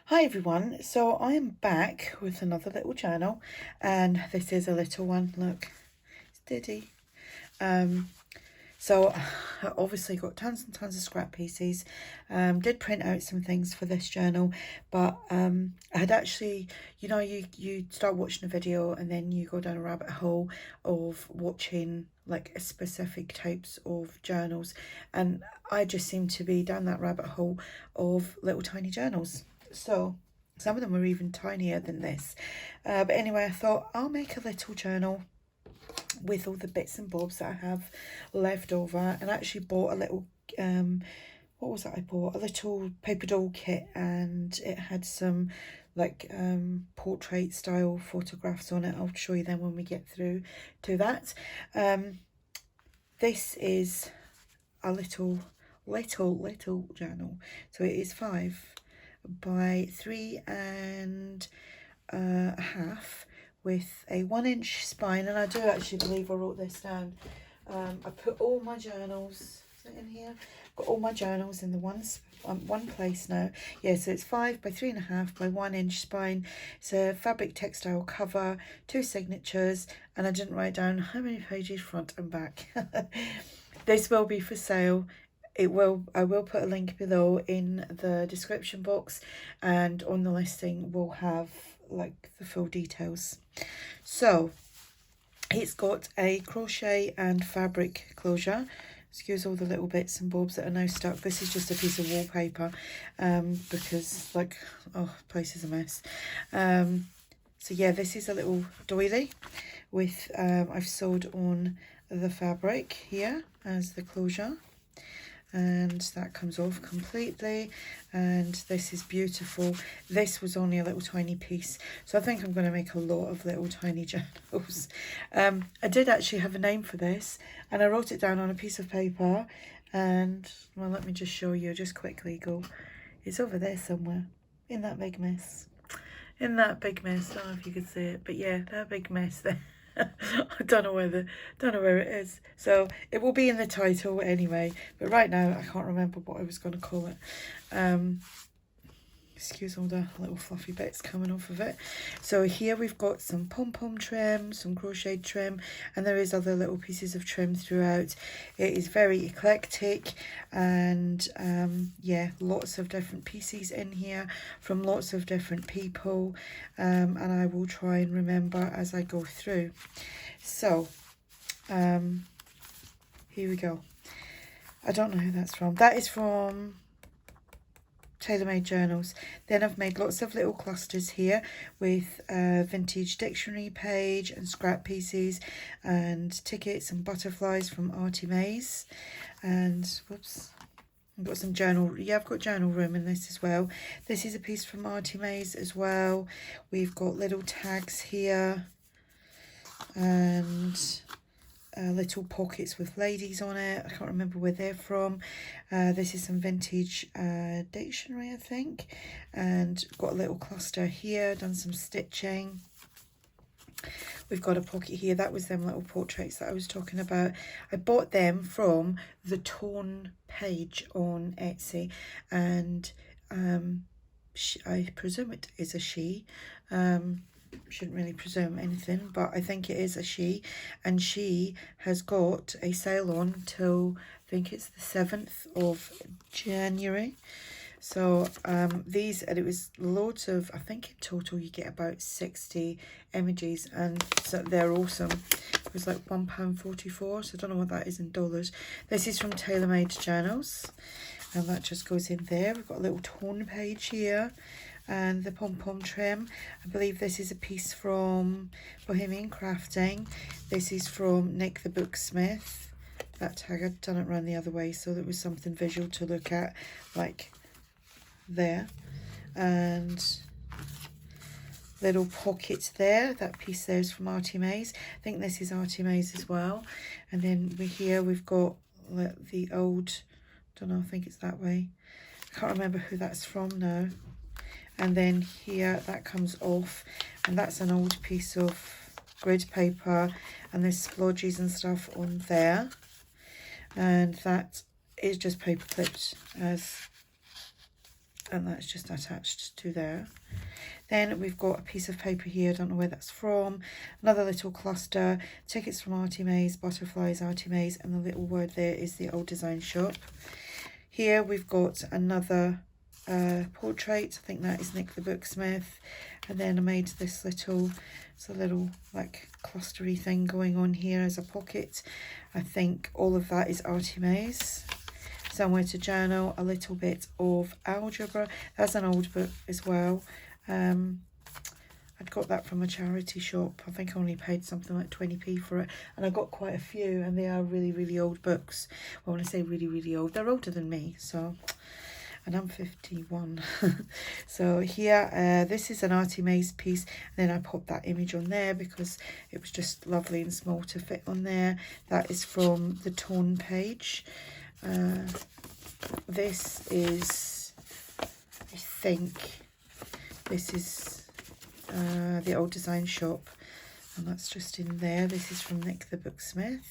Hi everyone, so I am back with another little journal, and this is a little one. Look, it's Diddy. So I obviously got tons and tons of scrap pieces. Did print out some things for this journal, but I had actually, you start watching a video and then you go down a rabbit hole of watching like specific types of journals, and I just seem to be down that rabbit hole of little tiny journals. So some of them were even tinier than this. But anyway, I thought I'll make a little journal with all the bits and bobs that I have left over, and I actually bought a little what was that I bought? A little paper doll kit, and it had some like portrait style photographs on it. I'll show you them when we get through to that. This is a little journal, so it is 5 by 3.5 with a 1-inch spine, and I do actually believe I wrote this down. I put all my journals, is it in here? Got all my journals in the one place now. Yeah, so it's 5 by 3.5 by 1-inch spine. It's a fabric textile cover, 2 signatures, and I didn't write down how many pages front and back. This will be for sale. I will put a link below in the description box, and on the listing we'll have like the full details. So it's got a crochet and fabric closure. Excuse all the little bits and bobs that are now stuck. This is just a piece of wallpaper because like, oh, place is a mess. So yeah, this is a little doily with I've sewed on the fabric here as the closure, and that comes off completely, and this is beautiful. This was only a little tiny piece, so I think I'm going to make a lot of little tiny journals. I did actually have a name for this, and I wrote it down on a piece of paper, and well, let me just show you just quickly. Go, it's over there somewhere in that big mess. I don't know if you could see it, but yeah, that big mess there. I don't know where it is. So it will be in the title anyway, but right now I can't remember what I was going to call it. Excuse all the little fluffy bits coming off of it. So here we've got some pom-pom trim, some crochet trim, and there is other little pieces of trim throughout. It is very eclectic, and yeah, lots of different pieces in here from lots of different people, and I will try and remember as I go through. So here we go. I don't know who that's from. That is from TaylorMadeJournals. Then I've made lots of little clusters here with a vintage dictionary page and scrap pieces and tickets and butterflies from ARTYmaze. And whoops, I've got some journal. Yeah, I've got journal room in this as well. This is a piece from ARTYmaze as well. We've got little tags here and little pockets with ladies on it. I can't remember where they're from. This is some vintage dictionary, I think, and got a little cluster here, done some stitching. We've got a pocket here. That was them little portraits that I was talking about. I bought them from the Torn page on Etsy, and I presume it is a she. Shouldn't really presume anything, but I think it is a she, and she has got a sale on till I think it's the 7th of January. So these, and it was loads of, I think in total you get about 60 images, and so they're awesome. It was like £1.44, so I don't know what that is in dollars. This is from TaylorMadeJournals, and that just goes in there. We've got a little torn page here, and the pom-pom trim. I believe this is a piece from Bohemian Crafting. This is from Nick the Booksmith. That tag, I'd done it around the other way, so there was something visual to look at, like there. And little pockets there. That piece there is from ARTYmaze. I think this is ARTYmaze as well. And then we've got the old, don't know, I think it's that way. I can't remember who that's from now. And then here that comes off, and that's an old piece of grid paper, and there's splodges and stuff on there, and that is just paper clipped as and that's just attached to there. Then we've got a piece of paper here, I don't know where that's from, another little cluster, tickets from ARTYmaze, butterflies ARTYmaze, and the little word there is the old design shop. Here we've got another portrait, I think that is Nick the Booksmith, and then I made this little, it's a little like clustery thing going on here as a pocket. I think all of that is ARTYmaze. Somewhere to journal, a little bit of algebra, that's an old book as well. I'd got that from a charity shop. I think I only paid something like 20p for it, and I got quite a few, and they are really, really old books. Well, when I say really, really old, they're older than me, so, and I'm 51. So here, this is an ARTYmaze piece, and then I popped that image on there because it was just lovely and small to fit on there. That is from the torn page. This is, I think, this is the old design shop, and that's just in there. This is from Nick the Booksmith.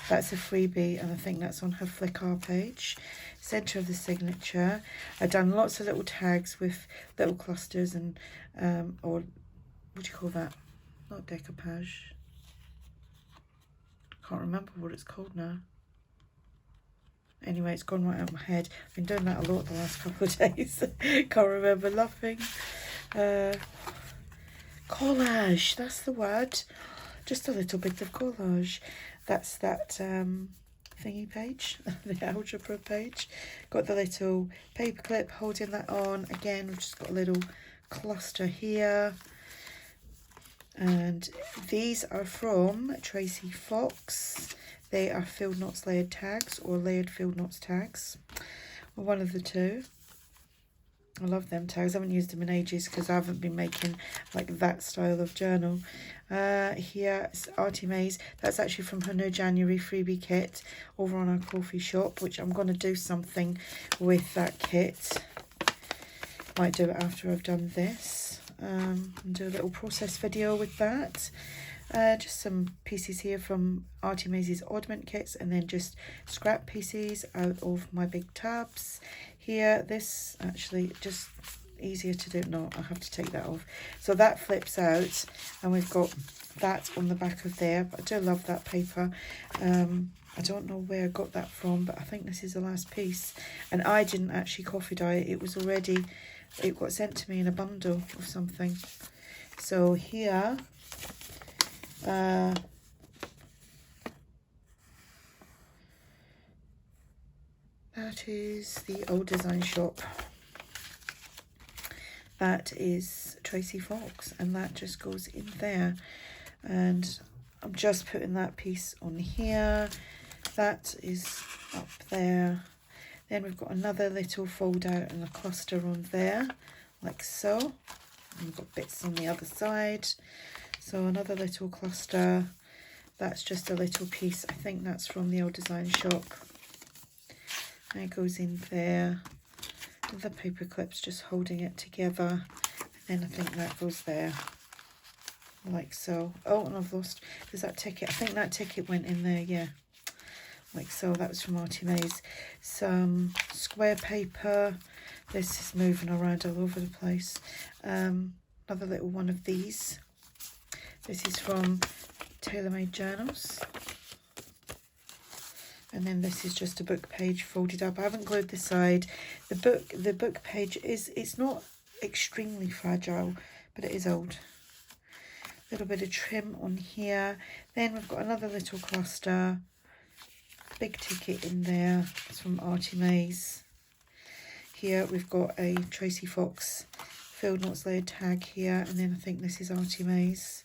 That's a freebie, and I think that's on her Flickr page. Centre of the signature. I've done lots of little tags with little clusters and or what do you call that? Not decoupage. Can't remember what it's called now. Anyway, it's gone right out of my head. I've been doing that a lot the last couple of days. Can't remember laughing. Collage, that's the word. Just a little bit of collage. That's that thingy page, the algebra page. Got the little paper clip holding that on. Again, we've just got a little cluster here. And these are from Tracie Fox. They are filled knots layered tags, or layered filled knots tags, or one of the two. I love them tags. I haven't used them in ages because I haven't been making like that style of journal. Here is ARTYmaze. That's actually from her No January freebie kit over on our coffee shop, which I'm going to do something with that kit. Might do it after I've done this. And do a little process video with that. Just some pieces here from ARTYmaze's oddment kits, and then just scrap pieces out of my big tabs. Here, this actually just easier to do. No, I have to take that off. So that flips out, and we've got that on the back of there. But I do love that paper. I don't know where I got that from, but I think this is the last piece. And I didn't actually coffee dye it. It was already, it got sent to me in a bundle of something. So here, that is the old design shop. That is Tracie Fox, and that just goes in there. And I'm just putting that piece on here. That is up there. Then we've got another little fold out and a cluster on there, like so. And we've got bits on the other side. So another little cluster. That's just a little piece. I think that's from the old design shop. And it goes in there. The paper clips just holding it together. And then I think that goes there. Like so. Oh, and I've lost, there's that ticket. I think that ticket went in there, yeah. Like so. That was from ARTYmaze. Some square paper. This is moving around all over the place. Another little one of these. This is from TaylorMadeJournals. And then this is just a book page folded up. I haven't glued the side. The book page is, it's not extremely fragile, but it is old. A little bit of trim on here. Then we've got another little cluster. Big ticket in there. It's from ARTYmaze. Here we've got a Tracie Fox filled knots layered tag here. And then I think this is ARTYmaze.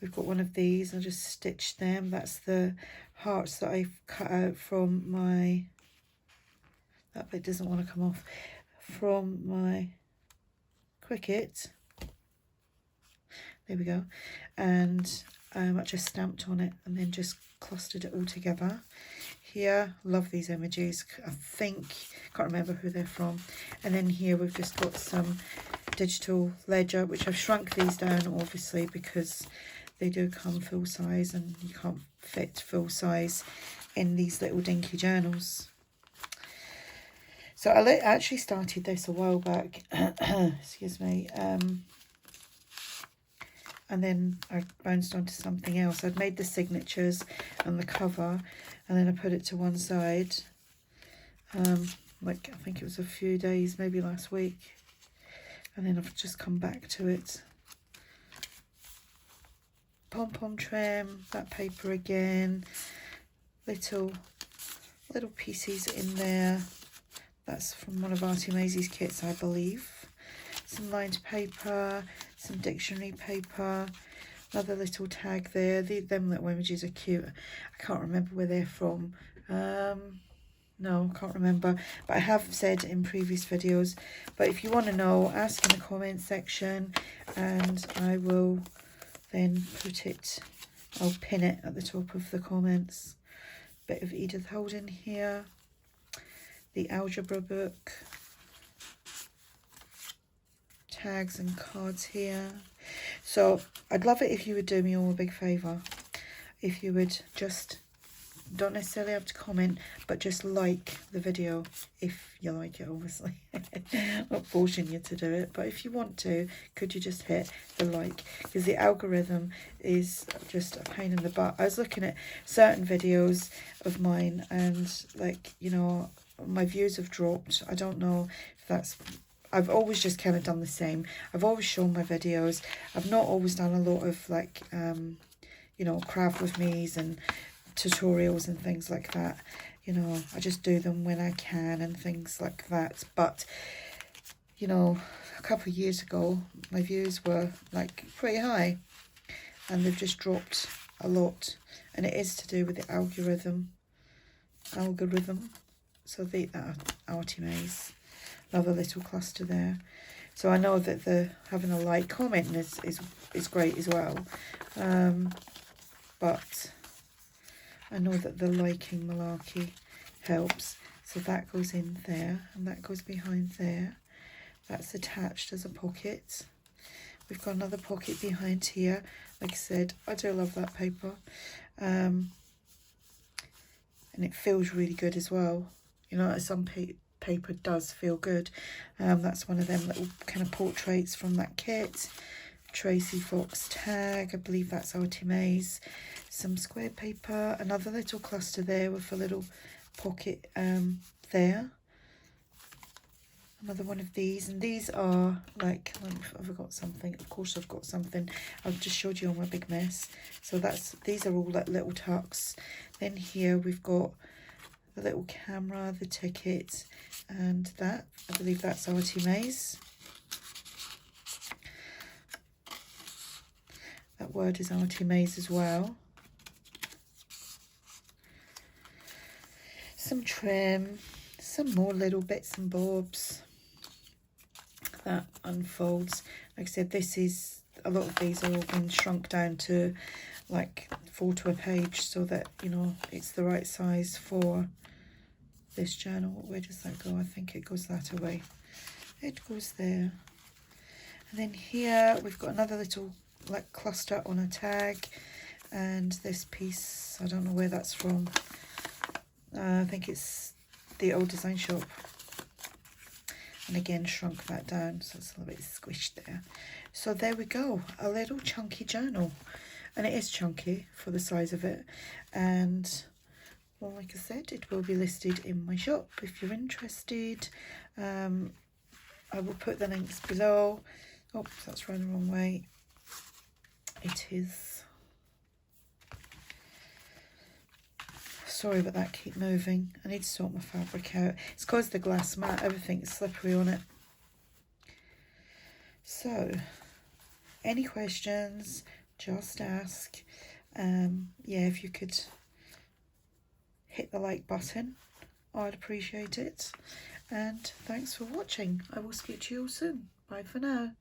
We've got one of these. I just stitched them. That's the hearts that I've cut out from my, that bit doesn't want to come off, from my Cricut. There we go. And I just stamped on it and then just clustered it all together. Here, love these images. I think, can't remember who they're from. And then here we've just got some digital ledger, which I've shrunk these down obviously because they do come full size and you can't fit full size in these little dinky journals. So I actually started this a while back, excuse me, and then I bounced onto something else. I'd made the signatures and the cover, and then I put it to one side, like I think it was a few days, maybe last week, and then I've just come back to it. Pom-pom trim, that paper again, little pieces in there. That's from one of ARTYmaze's kits, I believe. Some lined paper, some dictionary paper, another little tag there. Them little images are cute. I can't remember where they're from. No, I can't remember, but I have said in previous videos. But if you want to know, ask in the comment section, and I will then I'll pin it at the top of the comments. Bit of Edith Holden here, the algebra book, tags and cards here. So I'd love it if you would do me all a big favour. If you would just, don't necessarily have to comment, but just like the video if you like it, obviously. I'm not forcing you to do it, but if you want to, could you just hit the like, because the algorithm is just a pain in the butt. I was looking at certain videos of mine, and like, you know, my views have dropped. I don't know if that's, I've always just kind of done the same. I've always shown my videos. I've not always done a lot of like you know, craft with me's and tutorials and things like that. You know, I just do them when I can and things like that. But you know, a couple of years ago my views were like pretty high, and they've just dropped a lot, and it is to do with the algorithm. So that ARTYmaze, love a little cluster there. So I know that the having a like comment is great as well, but I know that the liking malarkey helps. So that goes in there, and that goes behind there. That's attached as a pocket. We've got another pocket behind here. Like I said, I do love that paper. And it feels really good as well. You know, some paper does feel good. That's one of them little kind of portraits from that kit. Tracie Fox tag, I believe that's ARTYmaze. Some square paper, another little cluster there with a little pocket there. Another one of these, and these are like, I've got something, of course I've got something, I've just showed you all my big mess. So these are all like little tucks. Then here we've got the little camera, the ticket, and that, I believe that's ARTYmaze. That word is ARTYmaze as well. Some trim, some more little bits and bobs. That unfolds. Like I said, this is, a lot of these are all been shrunk down to like 4 to a page, so that, you know, it's the right size for this journal. Where does that go? I think it goes that away. It goes there. And then here we've got another little like cluster on a tag, and this piece, I don't know where that's from. I think it's the old design shop, and again shrunk that down, so it's a little bit squished there. So there we go, a little chunky journal, and it is chunky for the size of it. And well, like I said, it will be listed in my shop if you're interested. I will put the links below. Oh, that's running the wrong way. It is. Sorry about that, keep moving. I need to sort my fabric out. It's because the glass mat, everything's slippery on it. So, any questions, just ask. Yeah, if you could hit the like button, I'd appreciate it. And thanks for watching. I will speak to you all soon. Bye for now.